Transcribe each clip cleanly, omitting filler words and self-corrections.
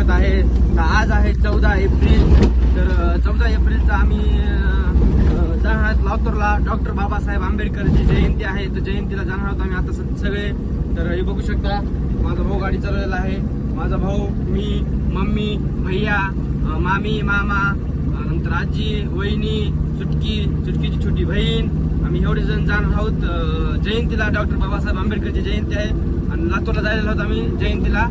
शकत आहे. तर आज आहे 14 एप्रिल. तर 14 एप्रिलचा आम्ही जाणार आहोत लातूरला. डॉक्टर बाबासाहेब आंबेडकरची जयंती आहे. तर जयंतीला जाणार आहोत आम्ही आता सगळे. तर हे बघू शकता माझा भाऊ गाडी चालवलेला आहे. माझा भाऊ, मी, मम्मी, भैया, मामी, मामा, नंतर आजी, वहिनी, चुटकीची छोटी बहीण, आम्ही एवढे जण जाणार आहोत जयंतीला. डॉक्टर बाबासाहेब आंबेडकरची जयंती आहे आणि लातूरला जायला आहोत आम्ही जयंतीला.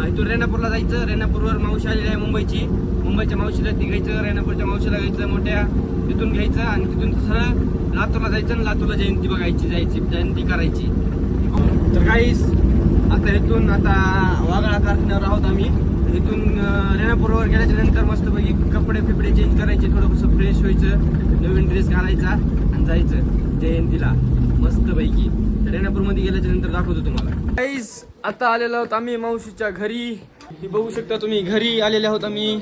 इथून रेणापूरला जायचं. रेणापूरवर मावशी आलेली आहे मुंबईच्या मावशीला ती घ्यायचं. रेणापूरच्या मावशीला घ्यायचं मोठ्या, तिथून घ्यायचं आणि तिथून सरळ लातूरला जायचं आणि लातूरला जयंती जयंती करायची. तर काहीच आता वाघाळा कारखान्यावर आहोत आम्ही. इथून रेणापूरवर गेल्याच्या नंतर मस्तपैकी कपडे चेंज करायचे, थोडंसं फ्रेश व्हायचं, नवीन ड्रेस घालायचा आणि जायचं जयंतीला मस्तपैकी. रेणापूरमध्ये गेल्याच्या नंतर दाखवतो तुम्हाला. काहीच आता आलेलो आहोत आम्ही मावशीच्या घरी. हे बघू शकता तुम्ही, घरी आलेले आहोत आम्ही.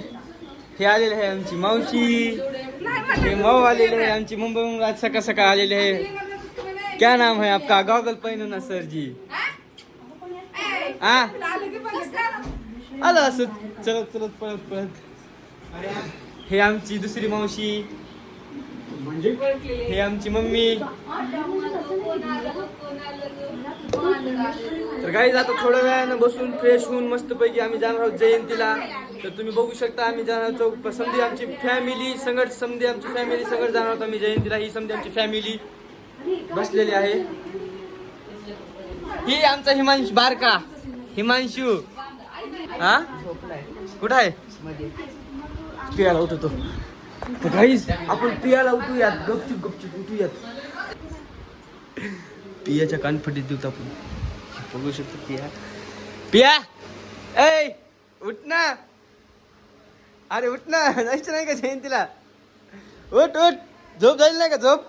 हे आलेले आहे आमची मावशी, हे माऊ आलेले आहे आमची मुंबईहून आज सकाळ आलेले आहे. क्या नाम है आपका? गॉगल पहनो ना सर जी. आलं असं चलत पळत. हे आमची दुसरी मावशी, हे आमची मम्मी. तर काही आता थोड्या वेळानं बसून फ्रेश होऊन मस्तपैकी आम्ही जाणार आहोत जयंतीला. तर तुम्ही बघू शकता आम्ही जाणार आहोत समधी आमची फॅमिली संगत जाणार आहोत आम्ही जयंतीला. ही समधी आमची फॅमिली बसलेली आहे. ही आमचा हिमांशू हा कुठं आहे? पियाला उठवतो. तर काहीच आपण पियाला उठूयात, गपचूप उठूयात. पियाच्या कानफटीत देऊ आपण. बघू शकतो पिया ए उठ ना. अरे उठ ना, जायचं नाही का जयंतीला? उठ झोप झाली नाही का झोप?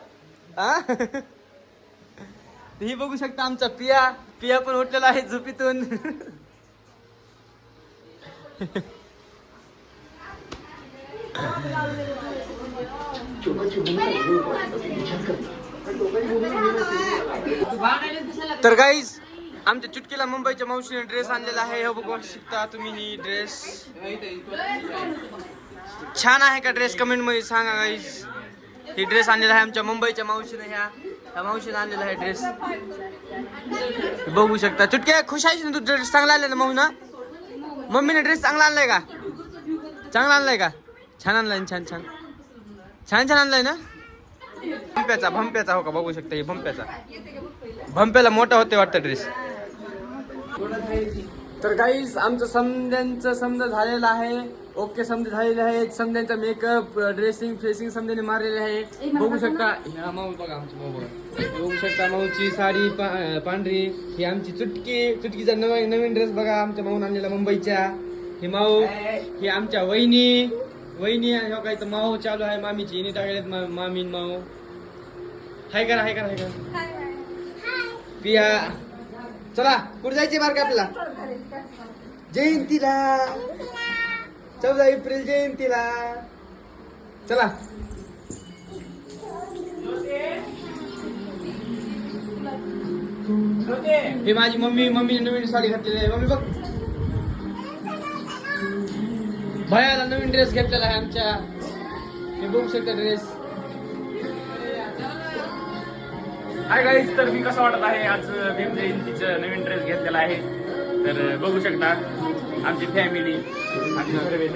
हा ही बघू शकता आमचा पिया पण उठलेला आहे झोपीतून. तर गाईज आमच्या चुटकीला मुंबईच्या मावशीने ड्रेस आणलेला आहे. हे बघू शकता तुम्ही. ही ड्रेस छान आहे का? ड्रेस कमेंट मध्ये सांगा गाईज. ही ड्रेस आणलेला आहे आमच्या मुंबईच्या मावशीने. ह्या मावशीने आणलेला आहे ड्रेस. बघू शकता. चुटक्या खुश आहेस ना तू? ड्रेस चांगला आणलाय ना माऊ ना? मम्मीने ड्रेस चांगला आणलाय का? छान आणलाय. छान आणलाय ना? भंप्याचा हो का? बघू शकता. हे भंप्याला मोठा होते वाटतं ड्रेस. तर काहीच आमचं समजा झालेलं आहे. ओके समजा झालेले आहेत. समध्यांचा मेकअप, ड्रेसिंग समध्याने मारलेले आहे. बघू शकता माऊ बघा आमची माऊ बघा. बघू शकता माऊची साडी पांढरी. ही आमची चुटकीचा नवीन ड्रेस बघा आमच्या माऊन आणलेला मुंबईच्या. ही माऊ, ही आमच्या वहिनी काही तर माऊ चालू आहे मामीची. हिने टाकलेत मामीन माऊ. हाय करा पिया. चला कुठे जायचे बार का आपल्याला? जयंतीला 14 एप्रिल जयंतीला. चला हे माझी मम्मीने नवीन साडी घातलेली आहे. मम्मी बघ, भयाला नवीन ड्रेस घेतलेला आहे आमच्या. हे बघू शकता ड्रेस. हाय गाईज, तर मी कसं वाटत आहे आज भीम जयंतीचं नवीन ड्रेस घेतलेला आहे. तर बघू शकता आमची फॅमिली, आमची सगळे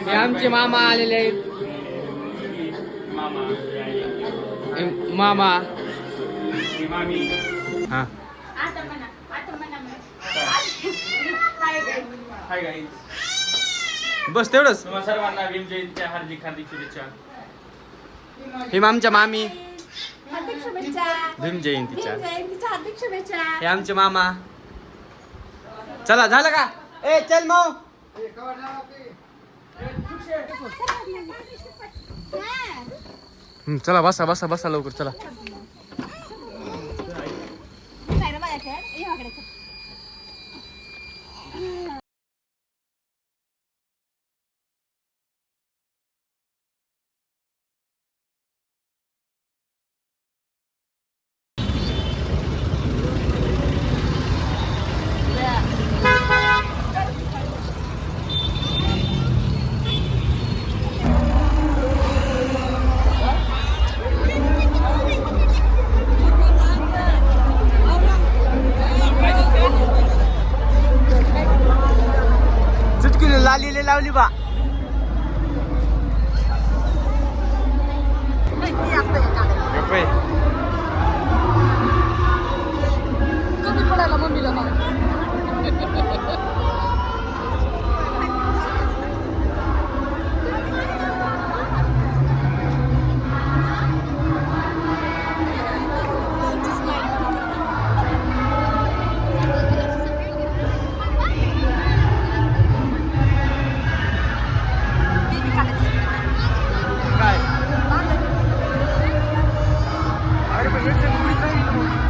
हे आमचे मामा आलेले आहेत. मामा मामी. हा हाय गाईज, बस तेवढंच. तुम्हा सर्वांना भीम जयंतीच्या हार्दिक शुभेच्छा. हे आमच्या मामी हार्दिक शुभेच्छा. भीम जयंतीच्या. हार्दिक शुभेच्छा. हे आमचे मामा. चला झालं का? ए चल माऊ. चला बसा लवकर चला. लावली बा. कमी पडायला मम्मीला मला. काय अरे पण वेळेस मुळीच नाही ना मग.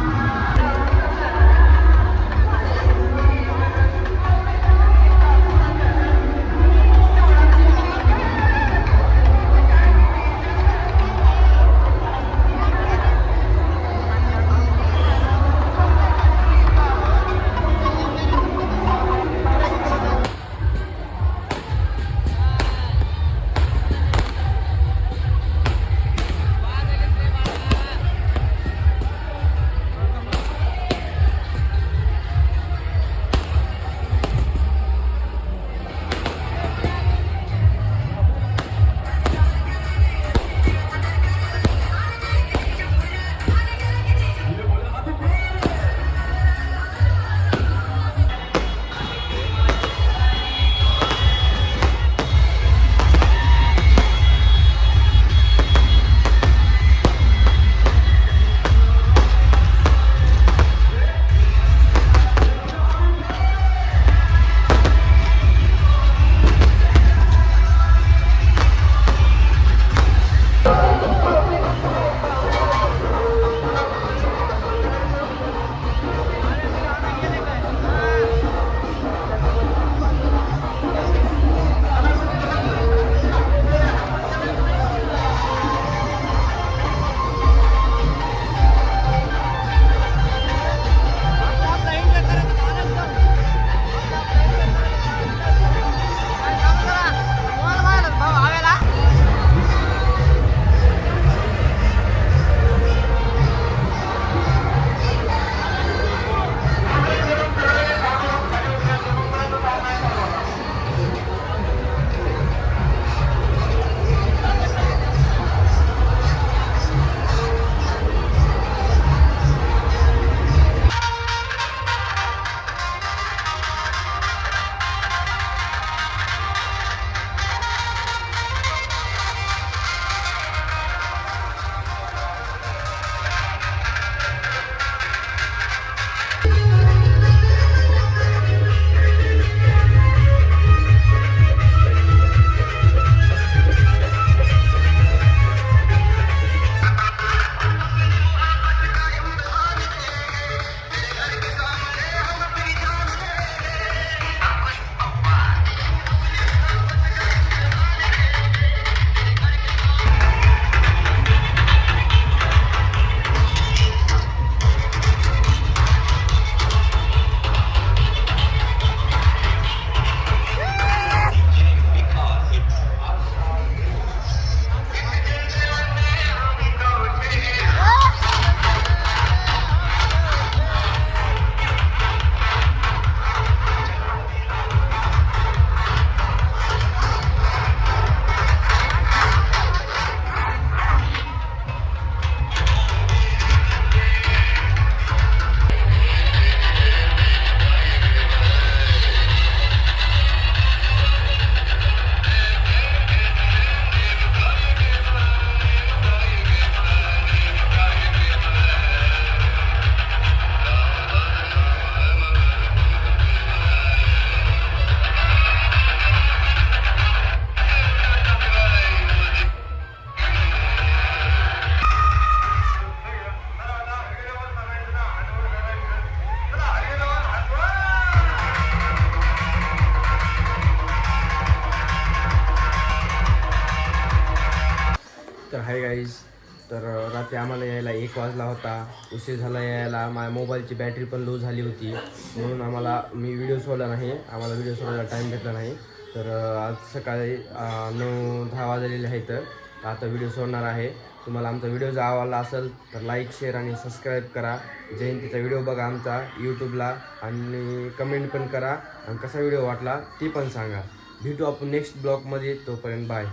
तर हाय गाईज, तर रात्री आम्हाला यायला 1 वाजला होता. उशीर झाला यायला. माझ्या मोबाईलची बॅटरी पण लो झाली होती, म्हणून मी व्हिडिओ सोडला नाही. आम्हाला व्हिडिओ सोडायला टाईम भेटला नाही. तर आज सकाळी 9-10 वाजलेले आहेत. तर आता व्हिडिओ सोडणार आहे. तुम्हाला आमचा व्हिडिओ जर आवडला असेल तर लाईक, शेअर आणि सबस्क्राईब करा. जयंतीचा व्हिडिओ बघा आमचा यूट्यूबला आणि कमेंट पण करा आणि कसा व्हिडिओ वाटला ती पण सांगा. भेटू आपण नेक्स्ट ब्लॉगमध्ये. तोपर्यंत बाय.